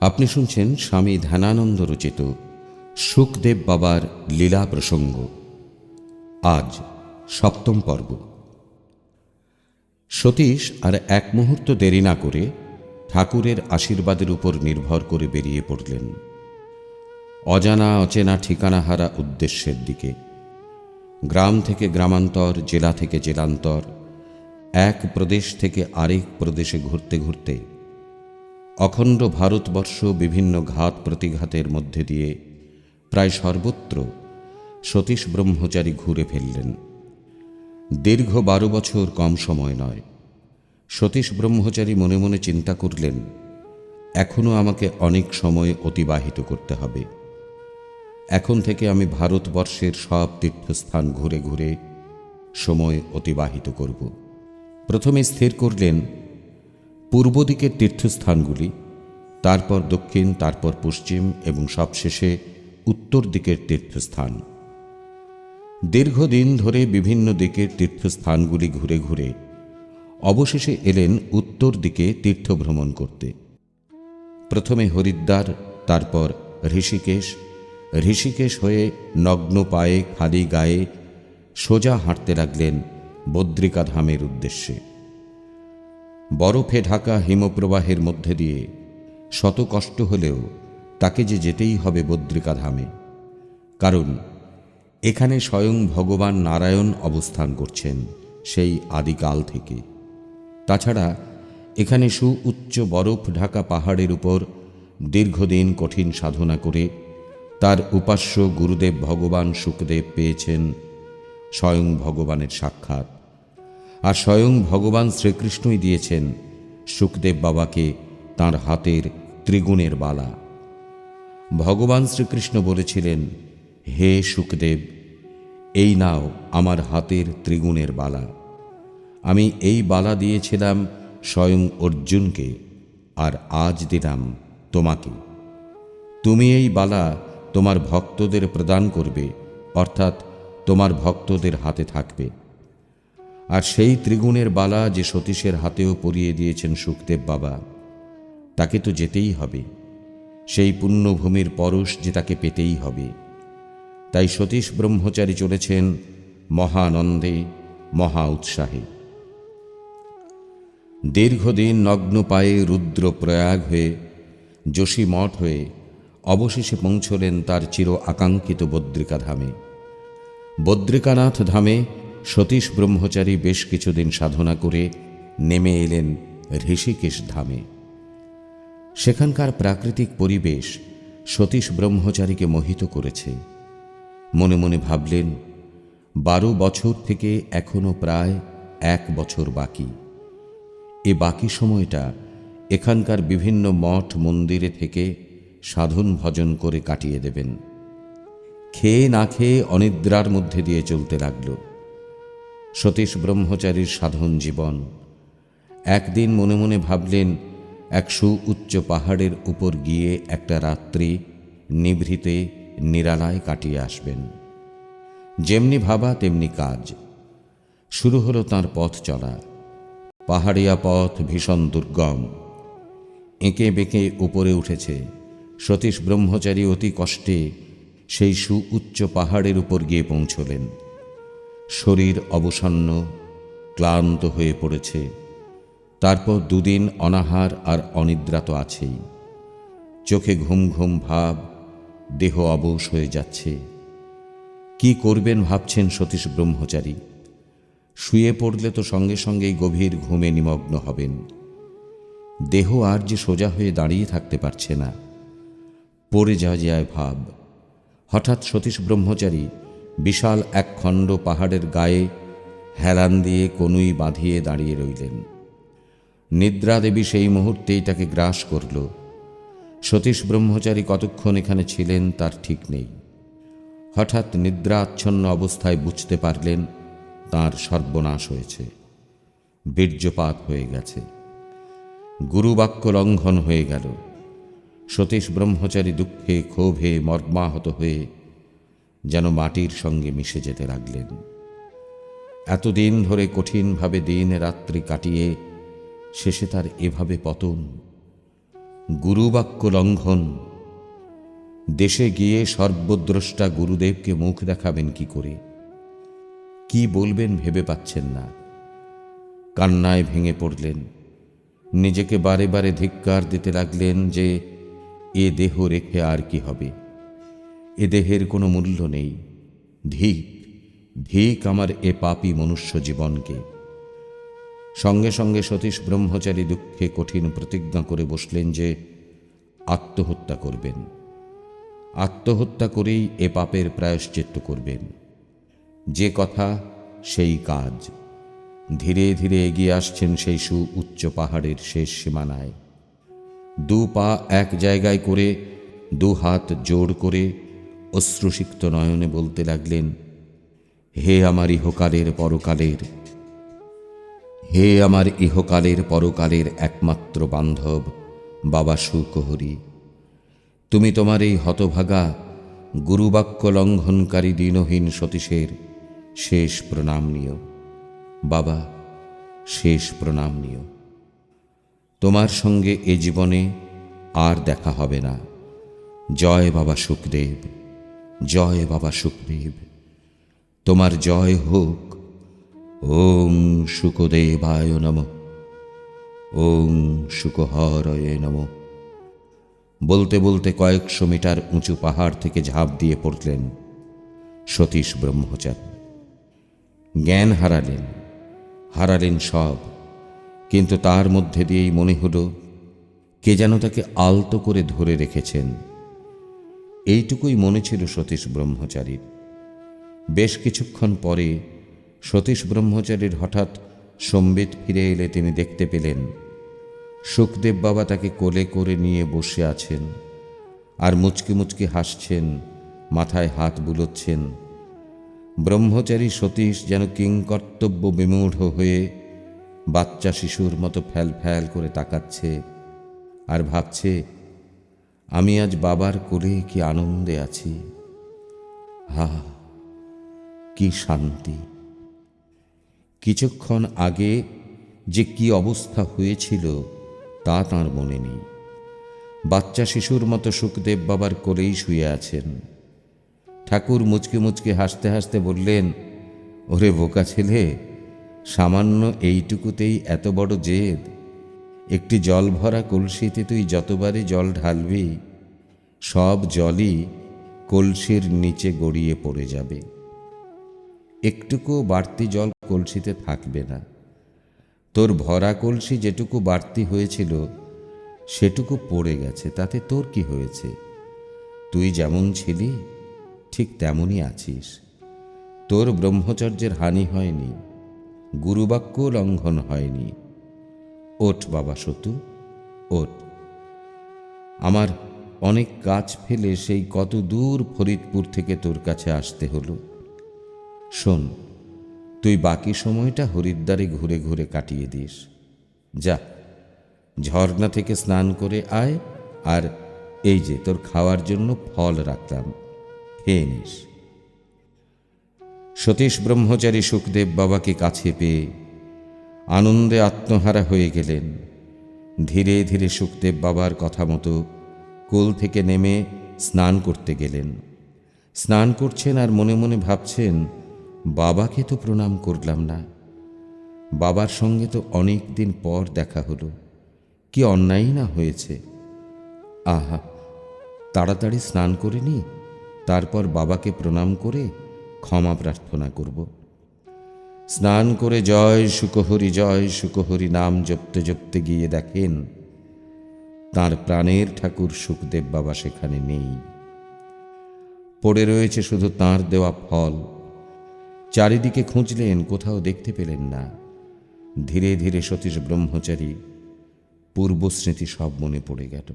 আপনি শুনছেন স্বামী ধ্যানানন্দ রচিত সুখদেব বাবার লীলা প্রসঙ্গ। আজ সপ্তম পর্ব। সতীশ আর এক মুহূর্ত দেরি না করে ঠাকুরের আশীর্বাদের উপর নির্ভর করে বেরিয়ে পড়লেন অজানা অচেনা ঠিকানাহারা উদ্দেশ্যের দিকে। গ্রাম থেকে গ্রামান্তর, জেলা থেকে জেলান্তর, এক প্রদেশ থেকে আরেক প্রদেশে ঘুরতে ঘুরতে অখণ্ড ভারতবর্ষ বিভিন্ন ঘাত প্রতিঘাতের মধ্যে দিয়ে প্রায় সর্বত্র সতীশ ব্রহ্মচারী ঘুরে ফেললেন। দীর্ঘ 12 বছর কম সময় নয়। সতীশ ব্রহ্মচারী মনে মনে চিন্তা করলেন, এখনও আমাকে অনেক সময় অতিবাহিত করতে হবে। এখন থেকে আমি ভারতবর্ষের সব তীর্থস্থান ঘুরে ঘুরে সময় অতিবাহিত করব। প্রথমে স্থির করলেন পূর্ব দিকের তীর্থস্থানগুলি, তারপর দক্ষিণ, তারপর পশ্চিম এবং সবশেষে উত্তর দিকের তীর্থস্থান। দীর্ঘদিন ধরে বিভিন্ন দিকের তীর্থস্থানগুলি ঘুরে ঘুরে অবশেষে এলেন উত্তর দিকে তীর্থভ্রমণ করতে। প্রথমে হরিদ্বার, তারপর ঋষিকেশ, ঋষিকেশ হয়ে নগ্ন পায়ে খালি গায়ে সোজা হাঁটতে লাগলেন বদ্রিকা ধামের উদ্দেশ্যে। বরফে ঢাকা হিমপ্রবাহের মধ্যে দিয়ে শত কষ্ট হলেও তাকে যে যেতেই হবে বদ্রিকা ধামে, কারণ এখানে স্বয়ং ভগবান নারায়ণ অবস্থান করছেন সেই আদিকাল থেকে। তাছাড়া এখানে সুউচ্চ বরফ ঢাকা পাহাড়ের উপর দীর্ঘদিন কঠিন সাধনা করে তার উপাস্য গুরুদেব ভগবান শুকদেব পেয়েছেন স্বয়ং ভগবানের সাক্ষাৎ। আর স্বয়ং ভগবান শ্রীকৃষ্ণই দিয়েছেন শুকদেব বাবাকে তাঁর হাতের ত্রিগুণের বালা। ভগবান শ্রীকৃষ্ণ বলেছিলেন, হে শুকদেব, এই নাও আমার হাতের ত্রিগুণের বালা। আমি এই বালা দিয়েছিলাম স্বয়ং অর্জুনকে, আর আজ দিলাম তোমাকে। তুমি এই বালা তোমার ভক্তদের প্রদান করবে, অর্থাৎ তোমার ভক্তদের হাতে থাকবে। আর সেই ত্রিগুণের বালা যে সতীশের হাতেও পরিয়ে দিয়েছেন শুকদেব বাবা, তাকে তো যেতেই হবে। সেই পুণ্যভূমির পরশ যে তাকে পেতেই হবে। তাই সতীশ ব্রহ্মচারী চলেছেন মহানন্দে, মহা উৎসাহে। দীর্ঘদিন নগ্ন পায়ে রুদ্রপ্রয়াগ হয়ে, যোশীমঠ হয়ে অবশেষে পৌঁছলেন তার চির আকাঙ্ক্ষিত বদ্রিকা ধামে। বদ্রিকানাথ ধামে সতীশ ব্রহ্মচারী বেশ কিছুদিন সাধনা করে নেমে এলেন ঋষিকেশ ধামে। সেখানকার প্রাকৃতিক পরিবেশ সতীশ ব্রহ্মচারীকে মোহিত করেছে। মনে মনে ভাবলেন, 12 বছর থেকে এখনো প্রায় 1 বছর বাকি। এ বাকি সময়টা এখানকার বিভিন্ন মঠ মন্দিরে থেকে সাধন ভজন করে কাটিয়ে দেবেন। খেয়ে না খেয়ে অনিদ্রার মধ্যে দিয়ে চলতে লাগল সতীশ ব্রহ্মচারীর সাধন জীবন। একদিন মনে মনে ভাবলেন, এক সুউচ্চ পাহাড়ের উপর গিয়ে একটা রাত্রি নিভৃতে নিরালায় কাটিয়ে আসবেন। যেমনি ভাবা তেমনি কাজ। শুরু হলো তাঁর পথ চলা। পাহাড়িয়া পথ ভীষণ দুর্গম, এঁকে বেঁকে উপরে উঠেছে। সতীশ ব্রহ্মচারী অতি কষ্টে সেই সুউচ্চ পাহাড়ের উপর গিয়ে পৌঁছলেন। শরীর অবসন্ন, ক্লান্ত হয়ে পড়েছে। তারপর 2 দিন অনাহার আর অনিদ্রা তো আছেই। চোখে ঘুম ঘুম ভাব, দেহ অবশ হয়ে যাচ্ছে। কি করবেন ভাবছেন সতীশ ব্রহ্মচারী। শুয়ে পড়লে তো সঙ্গে সঙ্গেই গভীর ঘুমে নিমগ্ন হবেন। দেহ আর যে সোজা হয়ে দাঁড়িয়ে থাকতে পারছে না, পড়ে যায় ভাব। হঠাৎ সতীশ ব্রহ্মচারী বিশাল এক খণ্ড পাহাড়ের গায়ে হেলান দিয়ে কনুই বাঁধিয়ে দাঁড়িয়ে রইলেন। নিদ্রাদেবী সেই মুহূর্তেই তাকে গ্রাস করল। সতীশ ব্রহ্মচারী কতক্ষণ এখানে ছিলেন তার ঠিক নেই। হঠাৎ নিদ্রা আচ্ছন্ন অবস্থায় বুঝতে পারলেন তাঁর সর্বনাশ হয়েছে, বীর্যপাত হয়ে গেছে, গুরুবাক্য লঙ্ঘন হয়ে গেল। সতীশ ব্রহ্মচারী দুঃখে ক্ষোভে মর্মাহত হয়ে যেন মাটির সঙ্গে মিশে যেতে লাগলেন। এতদিন ধরে কঠিনভাবে দিন রাত্রি কাটিয়ে শেষে তার এভাবে পতন। গুরুবাক্য লঙ্ঘন। দেশে গিয়ে সর্বদ্রষ্টা গুরুদেবকে মুখ দেখাবেন কি করে? কি বলবেন ভেবে পাচ্ছেন না। কান্নায় ভেঙে পড়লেন। নিজেকে বারে বারে ধিক্কার দিতে লাগলেন যে এ দেহ রেখে আর কি হবে, এ দেহের কোনো মূল্য নেই। ধিক ধিক আমার এ পাপী মনুষ্য জীবনকে। সঙ্গে সঙ্গে সতীশ ব্রহ্মচারী দুঃখে কঠিন প্রতিজ্ঞা করে বসলেন যে আত্মহত্যা করবেন। আত্মহত্যা করেই এ পাপের প্রায়শ্চিত্ত করবেন। যে কথা সেই কাজ। ধীরে ধীরে এগিয়ে আসছেন সেই উচ্চ পাহাড়ের শেষ সীমানায়। দু পা এক জায়গায় করে, দু হাত জোড় করে অশ্রুসিক্ত নয়নে বলতে লাগলেন, হে আমার ইহকালের পরকালের, হে আমার ইহকালের পরকালের একমাত্র বান্ধব বাবা শুকহরি, তুমি তোমার এই হতভাগা গুরুবাক্য লঙ্ঘনকারী দীনহীন সতীশের শেষ প্রণাম নিও। বাবা, শেষ প্রণাম নিও। তোমার সঙ্গে এ জীবনে আর দেখা হবে না। জয় বাবা শুকদেব, জয় বাবা শুকদেব, তোমার জয় হোক। ওং শুকদেবায় নমঃ, ওং শুকহরয়ে নমঃ। বলতে বলতে কয়েকশো মিটার উঁচু পাহাড় থেকে ঝাঁপ দিয়ে পড়লেন সতীশ ব্রহ্মচারী। জ্ঞান হারালেন, হারালেন সব। কিন্তু তার মধ্যে দিয়েই মনে হলো কে যেন তাকে আলতো করে ধরে রেখেছেন। এইটুকুই মনে ছিল সতীশ ব্রহ্মচারীর। বেশ কিছুক্ষণ পরে সতীশ ব্রহ্মচারীর হঠাৎ সম্বিত ফিরে এলে তিনি দেখতে পেলেন শুকদেব বাবা তাকে কোলে করে নিয়ে বসে আছেন আর মুচকি মুচকি হাসছেন, মাথায় হাত বুলোচ্ছেন। ব্রহ্মচারী সতীশ যেন কিংকর্তব্য বিমূঢ় হয়ে বাচ্চা শিশুর মতো ফ্যাল ফ্যাল করে তাকাচ্ছে আর ভাবছে, আমি আজ বাবার কোলে কি আনন্দে আছি। হা, কি শান্তি! কিছুক্ষণ আগে যে কি অবস্থা হয়েছিল তা তাঁর মনে নেই। বাচ্চা শিশুর মতো শুকদেব বাবার কোলেই শুয়ে আছেন। ঠাকুর মুচকি মুচকি হাসতে হাসতে বললেন, ওরে বোকা ছেলে, সামান্য এইটুকুতেই এত বড় জেদ? একটি জল ভরা কলসিতে তুই যতবারই জল ঢালবি সব জলই কলসির নিচে গড়িয়ে পড়ে যাবে। একটুকুও বাড়তি জল কলসিতে থাকবে না। তোর ভরা কলসি যেটুকু বাড়তি হয়েছিল সেটুকু পড়ে গেছে, তাতে তোর কি হয়েছে? তুই যেমন ছিলি ঠিক তেমনই আছিস। তোর ব্রহ্মচর্যের হানি হয়নি, গুরুবাক্য লঙ্ঘন হয়নি। ওঠ বাবা সতু, ওঠ। আমার অনেক কাজ ফেলে সেই কত দূর ফরিদপুর থেকে তোর কাছে আসতে হলো। শোন, তুই বাকি সময়টা হরিদ্বারে ঘুরে ঘুরে কাটিয়ে দিস। যা, ঝর্ণা থেকে স্নান করে আয়, আর এই যে তোর খাওয়ার জন্য ফল রাখলাম, খেয়ে নিস। সতীশ ব্রহ্মচারী শুকদেব বাবাকে কাছে পেয়ে আনন্দে আত্মহারা হয়ে গেলেন। ধীরে ধীরে শুকদেব বাবার কথা মতো কোল থেকে নেমে স্নান করতে গেলেন। স্নান করছেন আর মনে মনে ভাবছেন, বাবাকে তো প্রণাম করলাম না। বাবার সঙ্গে তো অনেক দিন পর দেখা হলো, কি অন্যায় না হয়েছে। আহা, তাড়াতাড়ি স্নান করে নি, তারপর বাবাকে প্রণাম করে ক্ষমা প্রার্থনা করব। স্নান করে জয় শুকহরি নাম জপতে জপতে গিয়ে দেখেন তাঁর প্রাণের ঠাকুর শুকদেব বাবা সেখানে নেই। পড়ে রয়েছে শুধু তাঁর দেওয়া ফল। চারিদিকে খুঁজলেন, কোথাও দেখতে পেলেন না। ধীরে ধীরে সতীশ ব্রহ্মচারী পূর্বস্মৃতি সব মনে পড়ে গেল।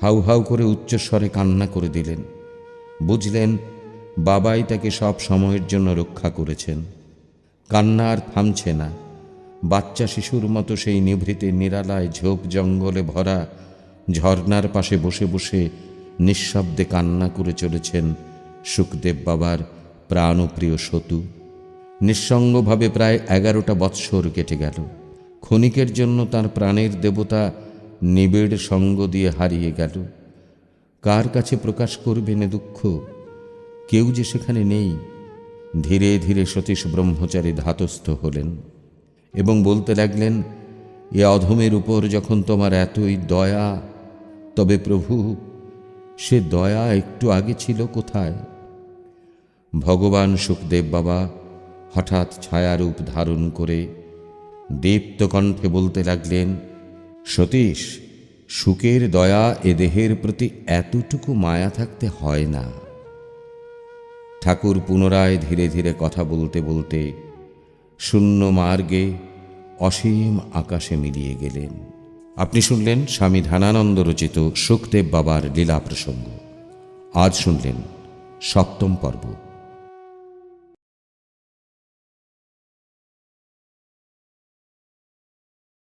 হাউ হাউ করে উচ্চস্বরে কান্না করে দিলেন। বুঝলেন বাবাই তাকে সব সময়ের জন্য রক্ষা করেছেন। কান্না আর থামছে না। বাচ্চা শিশুর মতো সেই নিভৃতে নিরালায় ঝোপ জঙ্গলে ভরা ঝর্ণার পাশে বসে বসে নিঃশব্দে কান্না করে চলেছেন শুকদেব বাবার প্রাণপ্রিয় সতু। নিঃসঙ্গভাবে প্রায় 11টা বৎসর কেটে গেল। ক্ষণিকের জন্য তার প্রাণের দেবতা নিবিড় সঙ্গ দিয়ে হারিয়ে গেল। কার কাছে প্রকাশ করবেন এ দুঃখ? কেউ যে সেখানে নেই। ধীরে ধীরে সতীশ ব্রহ্মচারী ধাতস্থ হলেন এবং বলতে লাগলেন, এ অধমের উপর যখন তোমার এতই দয়া, তবে প্রভু সে দয়া একটু আগে ছিল কোথায়? ভগবান সুখদেব বাবা হঠাৎ ছায়ারূপ ধারণ করে দীপ্ত কণ্ঠে বলতে লাগলেন, সতীশ, সুখের দয়া এ দেহের প্রতি এতটুকু মায়া থাকতে হয় না। ঠাকুর পুনরায় ধীরে ধীরে কথা বলতে বলতে শূন্য মার্গে অসীম আকাশে মিলিয়ে গেলেন। আপনি শুনলেন স্বামী ধ্যানানন্দ রচিত সুখদেব বাবার লীলা প্রসঙ্গ। আজ শুনলেন 7ম পর্ব।